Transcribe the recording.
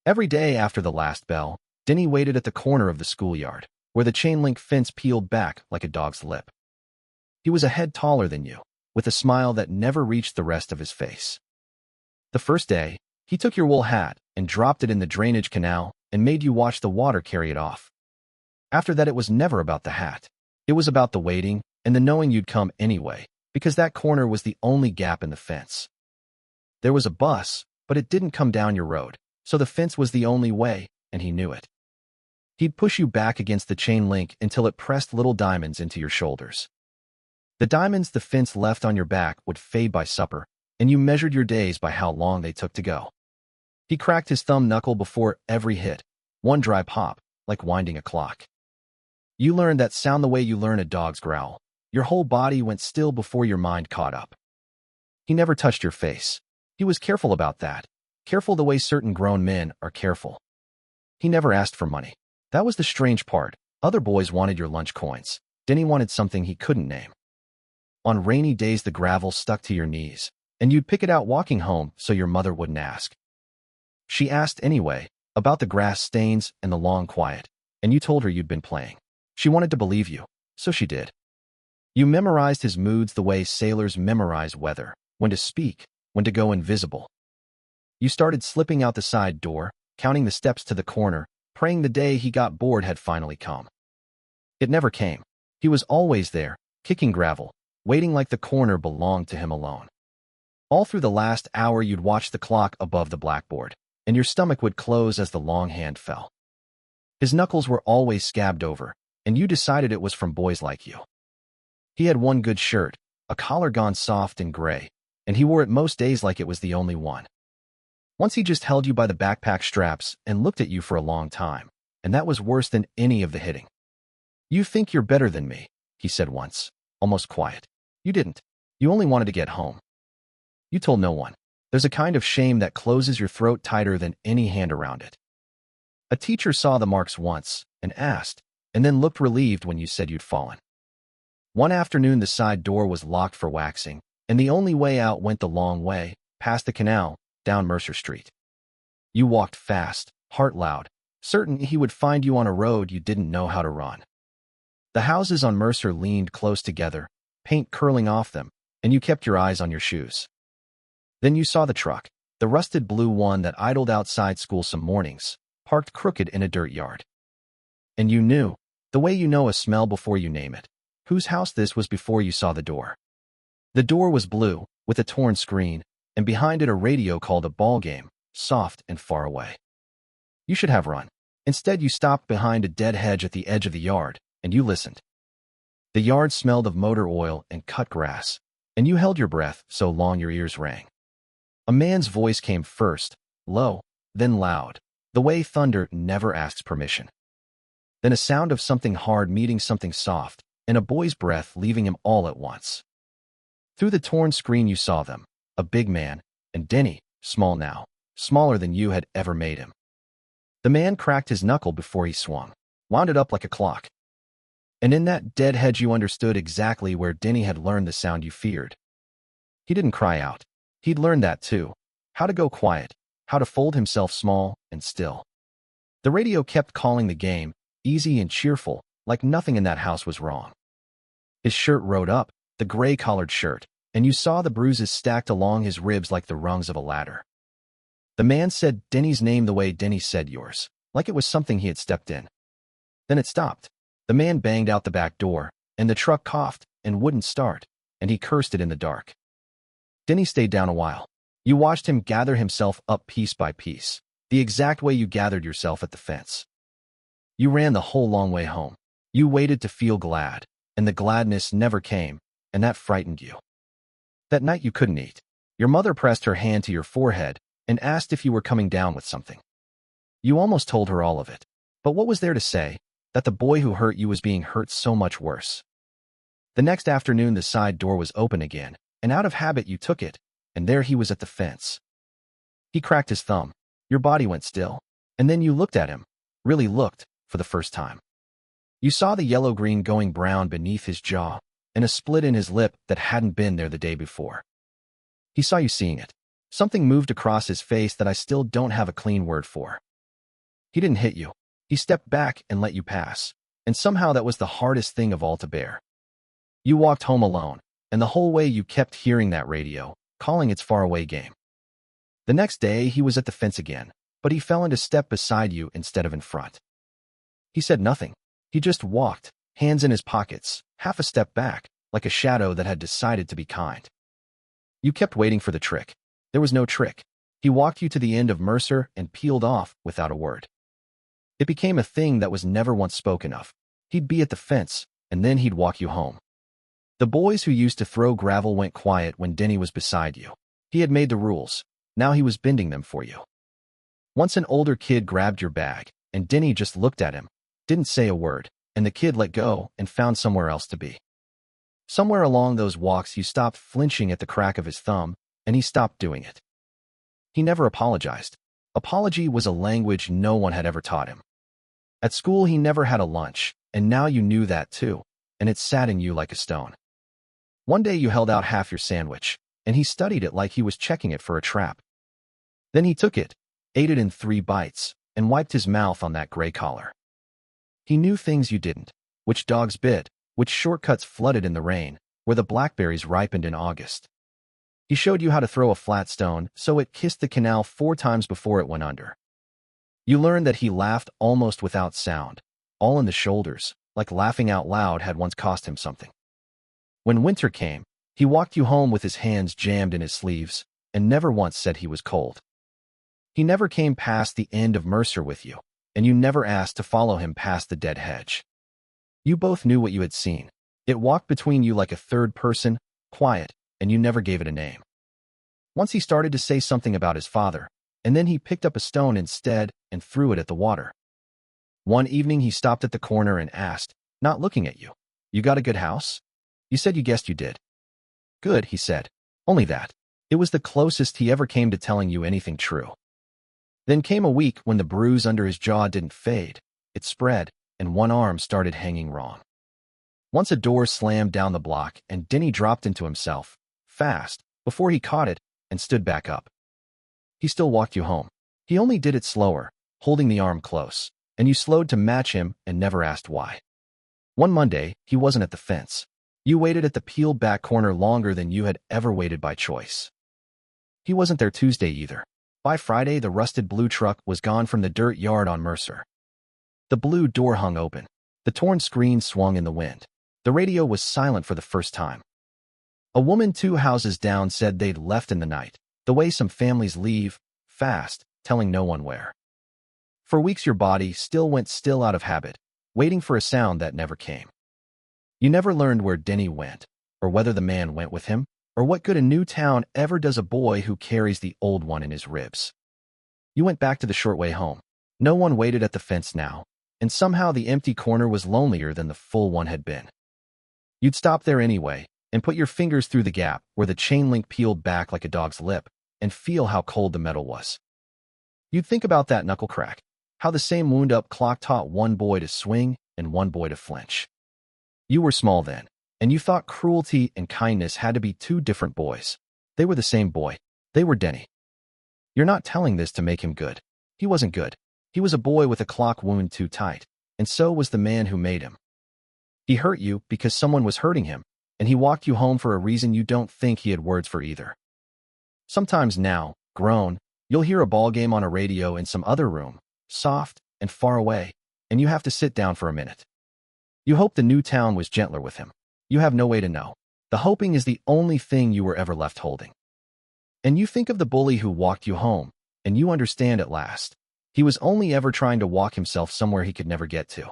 Every day after the last bell, Denny waited at the corner of the schoolyard, where the chain-link fence peeled back like a dog's lip. He was a head taller than you, with a smile that never reached the rest of his face. The first day, he took your wool hat and dropped it in the drainage canal and made you watch the water carry it off. After that, it was never about the hat. It was about the waiting and the knowing you'd come anyway, because that corner was the only gap in the fence. There was a bus, but it didn't come down your road, so the fence was the only way, and he knew it. He'd push you back against the chain link until it pressed little diamonds into your shoulders. The diamonds the fence left on your back would fade by supper, and you measured your days by how long they took to go. He cracked his thumb knuckle before every hit, one dry pop, like winding a clock. You learned that sound the way you learn a dog's growl. Your whole body went still before your mind caught up. He never touched your face. He was careful about that, careful the way certain grown men are careful. He never asked for money. That was the strange part. Other boys wanted your lunch coins. Denny wanted something he couldn't name. On rainy days, the gravel stuck to your knees, and you'd pick it out walking home so your mother wouldn't ask. She asked anyway, about the grass stains and the long quiet, and you told her you'd been playing. She wanted to believe you, so she did. You memorized his moods the way sailors memorize weather, when to speak, when to go invisible. You started slipping out the side door, counting the steps to the corner, praying the day he got bored had finally come. It never came. He was always there, kicking gravel, waiting like the corner belonged to him alone. All through the last hour, you'd watch the clock above the blackboard, and your stomach would close as the long hand fell. His knuckles were always scabbed over, and you decided it was from boys like you. He had one good shirt, a collar gone soft and gray, and he wore it most days like it was the only one. Once he just held you by the backpack straps and looked at you for a long time, and that was worse than any of the hitting. "You think you're better than me," he said once, almost quiet. You didn't. You only wanted to get home. You told no one. There's a kind of shame that closes your throat tighter than any hand around it. A teacher saw the marks once and asked, and then looked relieved when you said you'd fallen. One afternoon, the side door was locked for waxing, and the only way out went the long way, past the canal, down Mercer Street. You walked fast, heart loud, certain he would find you on a road you didn't know how to run. The houses on Mercer leaned close together, paint curling off them, and you kept your eyes on your shoes. Then you saw the truck, the rusted blue one that idled outside school some mornings, parked crooked in a dirt yard. And you knew, the way you know a smell before you name it, whose house this was before you saw the door. The door was blue, with a torn screen, and behind it a radio called a ball game, soft and far away. You should have run. Instead, you stopped behind a dead hedge at the edge of the yard, and you listened. The yard smelled of motor oil and cut grass, and you held your breath so long your ears rang. A man's voice came first, low, then loud, the way thunder never asks permission. Then a sound of something hard meeting something soft, and a boy's breath leaving him all at once. Through the torn screen you saw them, a big man, and Denny, small now, smaller than you had ever made him. The man cracked his knuckle before he swung, wound it up like a clock. And in that dead hedge you understood exactly where Denny had learned the sound you feared. He didn't cry out. He'd learned that too, how to go quiet, how to fold himself small and still. The radio kept calling the game, easy and cheerful, like nothing in that house was wrong. His shirt rode up, the gray-collared shirt, and you saw the bruises stacked along his ribs like the rungs of a ladder. The man said Denny's name the way Denny said yours, like it was something he had stepped in. Then it stopped. The man banged out the back door, and the truck coughed and wouldn't start, and he cursed it in the dark. Denny stayed down a while. You watched him gather himself up piece by piece, the exact way you gathered yourself at the fence. You ran the whole long way home. You waited to feel glad, and the gladness never came, and that frightened you. That night you couldn't eat. Your mother pressed her hand to your forehead and asked if you were coming down with something. You almost told her all of it, but what was there to say? That the boy who hurt you was being hurt so much worse. The next afternoon the side door was open again, and out of habit you took it, and there he was at the fence. He cracked his thumb. Your body went still, and then you looked at him, really looked, for the first time. You saw the yellow-green going brown beneath his jaw, and a split in his lip that hadn't been there the day before. He saw you seeing it. Something moved across his face that I still don't have a clean word for. He didn't hit you. He stepped back and let you pass. And somehow that was the hardest thing of all to bear. You walked home alone, and the whole way you kept hearing that radio, calling its faraway game. The next day, he was at the fence again, but he fell into step beside you instead of in front. He said nothing. He just walked, hands in his pockets, half a step back, like a shadow that had decided to be kind. You kept waiting for the trick. There was no trick. He walked you to the end of Mercer and peeled off without a word. It became a thing that was never once spoken of. He'd be at the fence, and then he'd walk you home. The boys who used to throw gravel went quiet when Denny was beside you. He had made the rules. Now he was bending them for you. Once an older kid grabbed your bag, and Denny just looked at him, didn't say a word, and the kid let go and found somewhere else to be. Somewhere along those walks you stopped flinching at the crack of his thumb, and he stopped doing it. He never apologized. Apology was a language no one had ever taught him. At school he never had a lunch, and now you knew that too, and it sat in you like a stone. One day you held out half your sandwich, and he studied it like he was checking it for a trap. Then he took it, ate it in 3 bites, and wiped his mouth on that gray collar. He knew things you didn't, which dogs bit, which shortcuts flooded in the rain, where the blackberries ripened in August. He showed you how to throw a flat stone so it kissed the canal 4 times before it went under. You learned that he laughed almost without sound, all in the shoulders, like laughing out loud had once cost him something. When winter came, he walked you home with his hands jammed in his sleeves, and never once said he was cold. He never came past the end of Mercer with you, and you never asked to follow him past the dead hedge. You both knew what you had seen. It walked between you like a third person, quiet, and you never gave it a name. Once he started to say something about his father, and then he picked up a stone instead and threw it at the water. One evening he stopped at the corner and asked, not looking at you, "You got a good house?" You said you guessed you did. "Good," he said. Only that. It was the closest he ever came to telling you anything true. Then came a week when the bruise under his jaw didn't fade. It spread, and one arm started hanging wrong. Once a door slammed down the block, and Denny dropped into himself, fast, before he caught it, and stood back up. He still walked you home. He only did it slower, holding the arm close, and you slowed to match him and never asked why. One Monday, he wasn't at the fence. You waited at the peeled-back corner longer than you had ever waited by choice. He wasn't there Tuesday either. By Friday, the rusted blue truck was gone from the dirt yard on Mercer. The blue door hung open. The torn screen swung in the wind. The radio was silent for the first time. A woman 2 houses down said they'd left in the night, the way some families leave, fast, telling no one where. For weeks your body still went still out of habit, waiting for a sound that never came. You never learned where Denny went, or whether the man went with him, or what good a new town ever does a boy who carries the old one in his ribs. You went back to the short way home. No one waited at the fence now, and somehow the empty corner was lonelier than the full one had been. You'd stop there anyway, and put your fingers through the gap where the chain link peeled back like a dog's lip, and feel how cold the metal was. You'd think about that knuckle crack, how the same wound-up clock taught one boy to swing and one boy to flinch. You were small then, and you thought cruelty and kindness had to be 2 different boys. They were the same boy. They were Denny. You're not telling this to make him good. He wasn't good. He was a boy with a clock wound too tight, and so was the man who made him. He hurt you because someone was hurting him, and he walked you home for a reason you don't think he had words for either. Sometimes now, grown, you'll hear a ball game on a radio in some other room, soft and far away, and you have to sit down for a minute. You hope the new town was gentler with him. You have no way to know. The hoping is the only thing you were ever left holding. And you think of the bully who walked you home, and you understand at last. He was only ever trying to walk himself somewhere he could never get to.